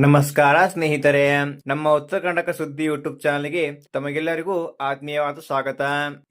ನಮಸ್ಕಾರ ಸ್ನೇಹಿತರೆ, ನಮ್ಮ ಉತ್ತರ ಕರ್ನಾಟಕ ಸುದ್ದಿ ಯೂಟ್ಯೂಬ್ ಚಾನಲ್ಗೆ ತಮಗೆಲ್ಲರಿಗೂ ಆತ್ಮೀಯವಾದ ಸ್ವಾಗತ.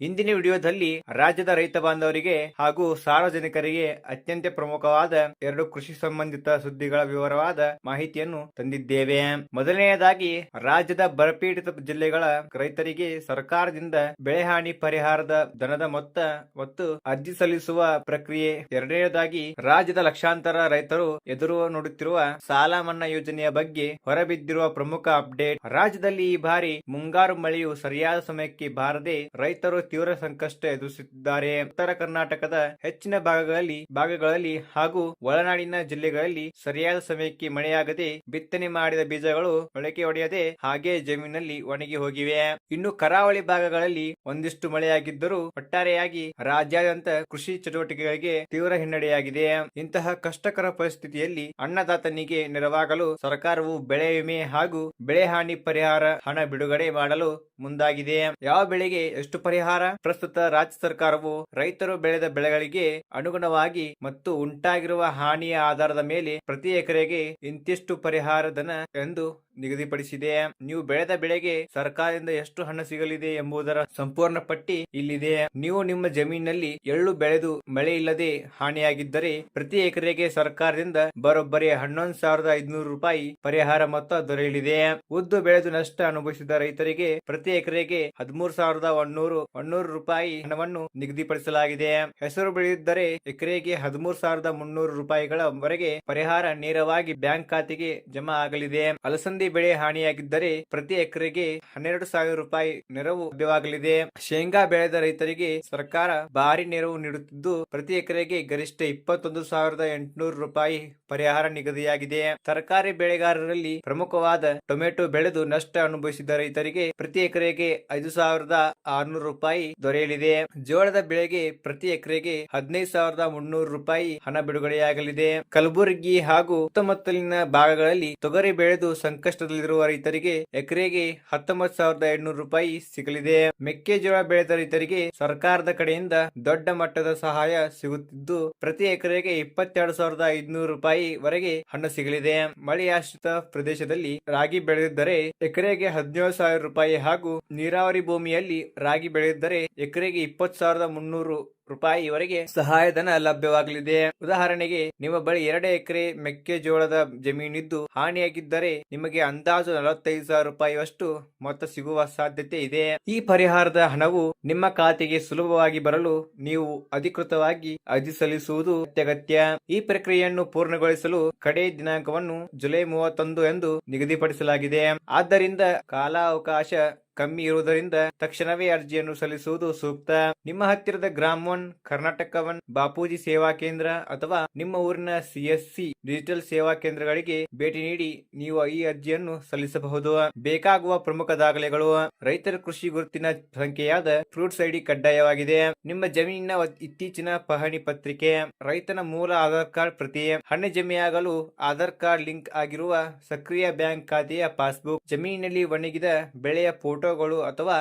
ಇಂದಿನ ವಿಡಿಯೋದಲ್ಲಿ ರಾಜ್ಯದ ರೈತ ಬಾಂಧವರಿಗೆ ಹಾಗೂ ಸಾರ್ವಜನಿಕರಿಗೆ ಅತ್ಯಂತ ಪ್ರಮುಖವಾದ 2 ಕೃಷಿ ಸಂಬಂಧಿತ ಸುದ್ದಿಗಳ ವಿವರವಾದ ಮಾಹಿತಿಯನ್ನು ತಂದಿದ್ದೇವೆ. ಮೊದಲನೆಯದಾಗಿ, ರಾಜ್ಯದ ಬರಪೀಡಿತ ಜಿಲ್ಲೆಗಳ ರೈತರಿಗೆ ಸರ್ಕಾರದಿಂದ ಬೆಳೆಹಾನಿ ಪರಿಹಾರದ ಧನದ ಮೊತ್ತ ಮತ್ತು ಅರ್ಜಿ ಸಲ್ಲಿಸುವ ಪ್ರಕ್ರಿಯೆ. ಎರಡನೆಯದಾಗಿ, ರಾಜ್ಯದ ಲಕ್ಷಾಂತರ ರೈತರು ಎದುರು ನೋಡುತ್ತಿರುವ ಸಾಲ ಮನ್ನಾ ಯೋಜನೆಯ ಬಗ್ಗೆ ಹೊರಬಿದ್ದಿರುವ ಪ್ರಮುಖ ಅಪ್ಡೇಟ್. ರಾಜ್ಯದಲ್ಲಿ ಈ ಬಾರಿ ಮುಂಗಾರು ಮಳೆಯು ಸರಿಯಾದ ಸಮಯಕ್ಕೆ ಬಾರದೆ ರೈತರು ತೀವ್ರ ಸಂಕಷ್ಟ ಎದುರಿಸುತ್ತಿದ್ದಾರೆ. ಉತ್ತರ ಕರ್ನಾಟಕದ ಹೆಚ್ಚಿನ ಭಾಗಗಳಲ್ಲಿ ಹಾಗೂ ಒಳನಾಡಿನ ಜಿಲ್ಲೆಗಳಲ್ಲಿ ಸರಿಯಾದ ಸಮಯಕ್ಕೆ ಮಳೆಯಾಗದೆ ಬಿತ್ತನೆ ಮಾಡಿದ ಬೀಜಗಳು ಮೊಳಕೆ ಒಡೆಯದೆ ಹಾಗೆ ಜಮೀನಿನಲ್ಲಿ ಒಣಗಿ ಹೋಗಿವೆ. ಇನ್ನು ಕರಾವಳಿ ಭಾಗಗಳಲ್ಲಿ ಒಂದಿಷ್ಟು ಮಳೆಯಾಗಿದ್ದರೂ ಒಟ್ಟಾರೆಯಾಗಿ ರಾಜ್ಯಾದ್ಯಂತ ಕೃಷಿ ಚಟುವಟಿಕೆಗಳಿಗೆ ತೀವ್ರ ಹಿನ್ನಡೆಯಾಗಿದೆ. ಇಂತಹ ಕಷ್ಟಕರ ಪರಿಸ್ಥಿತಿಯಲ್ಲಿ ಅನ್ನದಾತನಿಗೆ ನೆರವಾಗಲು ಸರ್ಕಾರವು ಬೆಳೆ ವಿಮೆ ಹಾಗೂ ಬೆಳೆ ಹಾನಿ ಪರಿಹಾರ ಹಣ ಬಿಡುಗಡೆ ಮಾಡಲು ಮುಂದಾಗಿದೆ. ಯಾವ ಬೆಳೆಗೆ ಎಷ್ಟು ಪರಿಹಾರ? ಪ್ರಸ್ತುತ ರಾಜ್ಯ ಸರ್ಕಾರವು ರೈತರು ಬೆಳೆದ ಬೆಳೆಗಳಿಗೆ ಅನುಗುಣವಾಗಿ ಮತ್ತು ಉಂಟಾಗಿರುವ ಹಾನಿಯ ಆಧಾರದ ಮೇಲೆ ಪ್ರತಿ ಎಕರೆಗೆ ಇಂತಿಷ್ಟು ಪರಿಹಾರ ಧನ ಎಂದು ನಿಗದಿಪಡಿಸಿದೆ. ನೀವು ಬೆಳೆದ ಬೆಳೆಗೆ ಸರ್ಕಾರದಿಂದ ಎಷ್ಟು ಹಣ ಸಿಗಲಿದೆ ಎಂಬುದರ ಸಂಪೂರ್ಣ ಪಟ್ಟಿ ಇಲ್ಲಿದೆ. ನೀವು ನಿಮ್ಮ ಜಮೀನಿನಲ್ಲಿ ಎಳ್ಳು ಬೆಳೆದು ಮಳೆ ಇಲ್ಲದೆ ಹಾನಿಯಾಗಿದ್ದರೆ ಪ್ರತಿ ಎಕರೆಗೆ ಸರ್ಕಾರದಿಂದ ಬರೋಬ್ಬರಿ 11,500 ರೂಪಾಯಿ ಪರಿಹಾರ ಮೊತ್ತ ದೊರೆಯಲಿದೆ. ಉದ್ದು ಬೆಳೆದು ನಷ್ಟ ಅನುಭವಿಸಿದ ರೈತರಿಗೆ ಪ್ರತಿ ಎಕರೆಗೆ 13,100 ರೂಪಾಯಿ ಹಣವನ್ನು ನಿಗದಿಪಡಿಸಲಾಗಿದೆ. ಹೆಸರು ಬೆಳೆದಿದ್ದರೆ ಎಕರೆಗೆ 13,300 ರೂಪಾಯಿಗಳವರೆಗೆ ಪರಿಹಾರ ನೇರವಾಗಿ ಬ್ಯಾಂಕ್ ಖಾತೆಗೆ ಜಮಾ ಆಗಲಿದೆ. ಅಲಸಂದಿ ಬೆಳೆ ಹಾನಿಯಾಗಿದ್ದರೆ ಪ್ರತಿ ಎಕರೆಗೆ 12,000 ರೂಪಾಯಿ ನೆರವು ಲಭ್ಯವಾಗಲಿದೆ. ಶೇಂಗಾ ಬೆಳೆದ ರೈತರಿಗೆ ಸರ್ಕಾರ ಭಾರಿ ನೆರವು ನೀಡುತ್ತಿದ್ದು ಪ್ರತಿ ಎಕರೆಗೆ ಗರಿಷ್ಠ 21,800 ರೂಪಾಯಿ ಪರಿಹಾರ ನಿಗದಿಯಾಗಿದೆ. ತರಕಾರಿ ಬೆಳೆಗಾರರಲ್ಲಿ ಪ್ರಮುಖವಾದ ಟೊಮೆಟೊ ಬೆಳೆದು ನಷ್ಟ ಅನುಭವಿಸಿದ ರೈತರಿಗೆ ಪ್ರತಿ ಎಕರೆಗೆ 5,600 ರೂಪಾಯಿ ದೊರೆಯಲಿದೆ. ಜೋಳದ ಬೆಳೆಗೆ ಪ್ರತಿ ಎಕರೆಗೆ 15,300 ರೂಪಾಯಿ ಹಣ ಬಿಡುಗಡೆಯಾಗಲಿದೆ. ಕಲಬುರಗಿ ಹಾಗೂ ಸುತ್ತಮುತ್ತಲಿನ ಭಾಗಗಳಲ್ಲಿ ತೊಗರಿ ಬೆಳೆದು ಸಂಕಷ್ಟದಲ್ಲಿರುವ ರೈತರಿಗೆ ಎಕರೆಗೆ 19,800 ರೂಪಾಯಿ ಸಿಗಲಿದೆ. ಮೆಕ್ಕೆಜೋಳ ಬೆಳೆದ ರೈತರಿಗೆ ಸರ್ಕಾರದ ಕಡೆಯಿಂದ ದೊಡ್ಡ ಮಟ್ಟದ ಸಹಾಯ ಸಿಗುತ್ತಿದ್ದು ಪ್ರತಿ ಎಕರೆಗೆ 22,500 ರೂಪಾಯಿ ವರೆಗೆ ಹಣ ಸಿಗಲಿದೆ. ಮಳೆಯಾಶ್ರಿತ ಪ್ರದೇಶದಲ್ಲಿ ರಾಗಿ ಬೆಳೆದಿದ್ದರೆ ಎಕರೆಗೆ 17,000 ರೂಪಾಯಿ ಹಾಗೂ ನೀರಾವರಿ ಭೂಮಿಯಲ್ಲಿ ರಾಗಿ ಬೆಳೆದಿದ್ದರೆ ಎಕರೆಗೆ 20,300 ರೂಪಾಯಿವರೆಗೆ ಸಹಾಯಧನ ಲಭ್ಯವಾಗಲಿದೆ. ಉದಾಹರಣೆಗೆ, ನಿಮ್ಮ ಬಳಿ 2 ಎಕರೆ ಮೆಕ್ಕೆಜೋಳದ ಜಮೀನಿದ್ದು ಹಾನಿಯಾಗಿದ್ದರೆ ನಿಮಗೆ ಅಂದಾಜು 45,000 ರೂಪಾಯಿಯಷ್ಟು ಮೊತ್ತ ಸಿಗುವ ಸಾಧ್ಯತೆ ಇದೆ. ಈ ಪರಿಹಾರದ ಹಣವು ನಿಮ್ಮ ಖಾತೆಗೆ ಸುಲಭವಾಗಿ ಬರಲು ನೀವು ಅಧಿಕೃತವಾಗಿ ಅರ್ಜಿ ಸಲ್ಲಿಸುವುದು ಅತ್ಯಗತ್ಯ. ಈ ಪ್ರಕ್ರಿಯೆಯನ್ನು ಪೂರ್ಣಗೊಳಿಸಲು ಕಡೆ ದಿನಾಂಕವನ್ನು ಜುಲೈ 31 ಎಂದು ನಿಗದಿಪಡಿಸಲಾಗಿದೆ. ಆದ್ದರಿಂದ ಕಾಲಾವಕಾಶ ಕಮ್ಮಿ ಇರುವುದರಿಂದ ತಕ್ಷಣವೇ ಅರ್ಜಿಯನ್ನು ಸಲ್ಲಿಸುವುದು ಸೂಕ್ತ. ನಿಮ್ಮ ಹತ್ತಿರದ ಗ್ರಾಮ 1, ಕರ್ನಾಟಕ 1, ಬಾಪೂಜಿ ಸೇವಾ ಕೇಂದ್ರ ಅಥವಾ ನಿಮ್ಮ ಊರಿನ CSC ಡಿಜಿಟಲ್ ಸೇವಾ ಕೇಂದ್ರಗಳಿಗೆ ಭೇಟಿ ನೀಡಿ ನೀವು ಈ ಅರ್ಜಿಯನ್ನು ಸಲ್ಲಿಸಬಹುದು. ಬೇಕಾಗುವ ಪ್ರಮುಖ ದಾಖಲೆಗಳು: ರೈತರ ಕೃಷಿ ಗುರುತಿನ ಸಂಖ್ಯೆಯಾದ ಫ್ರೂಟ್ಸ್ ID ಕಡ್ಡಾಯವಾಗಿದೆ. ನಿಮ್ಮ ಜಮೀನಿನ ಇತ್ತೀಚಿನ ಪಹಣಿ ಪತ್ರಿಕೆ, ರೈತನ ಮೂಲ ಆಧಾರ್ ಕಾರ್ಡ್ ಪ್ರತಿ, ಹಣ ಜಮೆಯಾಗಲು ಆಧಾರ್ ಕಾರ್ಡ್ ಲಿಂಕ್ ಆಗಿರುವ ಸಕ್ರಿಯ ಬ್ಯಾಂಕ್ ಖಾತೆಯ ಪಾಸ್ಬುಕ್, ಜಮೀನಿನಲ್ಲಿ ಒಣಗಿದ ಬೆಳೆಯ ಫೋಟೋಗಳು ಅಥವಾ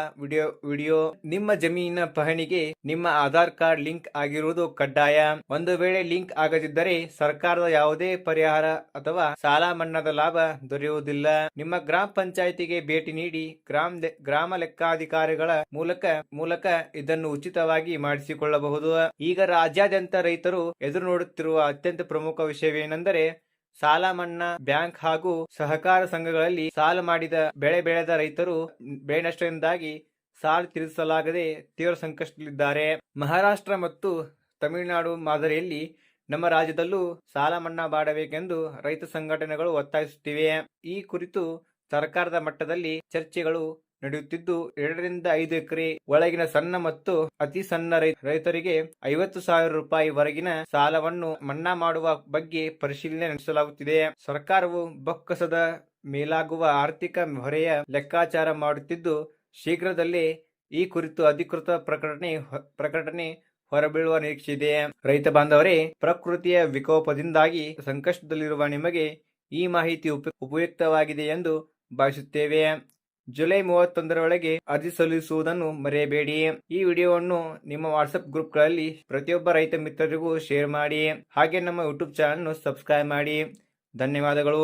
ವಿಡಿಯೋ. ನಿಮ್ಮ ಜಮೀನಿನ ಪಹಣಿಗೆ ನಿಮ್ಮ ಆಧಾರ್ ಕಾರ್ಡ್ ಲಿಂಕ್ ಆಗಿರುವುದು ಕಡ್ಡಾಯ. ಒಂದು ವೇಳೆ ಲಿಂಕ್ ಆಗದಿದ್ದರೆ ಸರ್ಕಾರದ ಯಾವುದೇ ಪರಿಹಾರ ಅಥವಾ ಸಾಲ ಮನ್ನಾದ ಲಾಭ ದೊರೆಯುವುದಿಲ್ಲ. ನಿಮ್ಮ ಗ್ರಾಮ ಪಂಚಾಯಿತಿಗೆ ಭೇಟಿ ನೀಡಿ ಗ್ರಾಮ ಲೆಕ್ಕಾಧಿಕಾರಿಗಳ ಮೂಲಕ ಇದನ್ನು ಉಚಿತವಾಗಿ ಮಾಡಿಸಿಕೊಳ್ಳಬಹುದು. ಈಗ ರಾಜ್ಯಾದ್ಯಂತ ರೈತರು ಎದುರು ನೋಡುತ್ತಿರುವ ಅತ್ಯಂತ ಪ್ರಮುಖ ವಿಷಯವೇನೆಂದರೆ ಸಾಲ ಮನ್ನಾ. ಬ್ಯಾಂಕ್ ಹಾಗೂ ಸಹಕಾರ ಸಂಘಗಳಲ್ಲಿ ಸಾಲ ಮಾಡಿದ ಬೆಳೆ ಬೆಳೆದ ರೈತರು ಬೆಳೆ ನಷ್ಟದಿಂದಾಗಿ ಸಾಲ ತೀರಿಸಲಾಗದೆ ತೀವ್ರ ಸಂಕಷ್ಟದಲ್ಲಿದ್ದಾರೆ. ಮಹಾರಾಷ್ಟ್ರ ಮತ್ತು ತಮಿಳುನಾಡು ಮಾದರಿಯಲ್ಲಿ ನಮ್ಮ ರಾಜ್ಯದಲ್ಲೂ ಸಾಲ ಮನ್ನಾ ಮಾಡಬೇಕೆಂದು ರೈತ ಸಂಘಟನೆಗಳು ಒತ್ತಾಯಿಸುತ್ತಿವೆ. ಈ ಕುರಿತು ಸರ್ಕಾರದ ಮಟ್ಟದಲ್ಲಿ ಚರ್ಚೆಗಳು ನಡೆಯುತ್ತಿದ್ದು 2 ರಿಂದ 5 ಎಕರೆ ಒಳಗಿನ ಸಣ್ಣ ಮತ್ತು ಅತಿ ಸಣ್ಣ ರೈತರಿಗೆ 50,000 ರೂಪಾಯಿ ವರೆಗಿನ ಸಾಲವನ್ನು ಮನ್ನಾ ಮಾಡುವ ಬಗ್ಗೆ ಪರಿಶೀಲನೆ ನಡೆಸಲಾಗುತ್ತಿದೆ. ಸರ್ಕಾರವು ಬೊಕ್ಕಸದ ಮೇಲಾಗುವ ಆರ್ಥಿಕ ಹೊರೆಯ ಲೆಕ್ಕಾಚಾರ ಮಾಡುತ್ತಿದ್ದು ಶೀಘ್ರದಲ್ಲೇ ಈ ಕುರಿತು ಅಧಿಕೃತ ಪ್ರಕಟಣೆ ಹೊರಬೀಳುವ ನಿರೀಕ್ಷೆ ಇದೆ. ರೈತ ಬಾಂಧವರೇ, ಪ್ರಕೃತಿಯ ವಿಕೋಪದಿಂದಾಗಿ ಸಂಕಷ್ಟದಲ್ಲಿರುವ ನಿಮಗೆ ಈ ಮಾಹಿತಿ ಉಪಯುಕ್ತವಾಗಿದೆ ಎಂದು ಭಾವಿಸುತ್ತೇವೆ. ಜುಲೈ 31 ಅರ್ಜಿ ಸಲ್ಲಿಸುವುದನ್ನು ಮರೆಯಬೇಡಿ. ಈ ವಿಡಿಯೋವನ್ನು ನಿಮ್ಮ ವಾಟ್ಸ್ಆಪ್ ಗ್ರೂಪ್ಗಳಲ್ಲಿ ಪ್ರತಿಯೊಬ್ಬ ರೈತ ಮಿತ್ರರಿಗೂ ಶೇರ್ ಮಾಡಿ. ಹಾಗೆ ನಮ್ಮ ಯೂಟ್ಯೂಬ್ ಚಾನಲ್ ಸಬ್ಸ್ಕ್ರೈಬ್ ಮಾಡಿ. ಧನ್ಯವಾದಗಳು.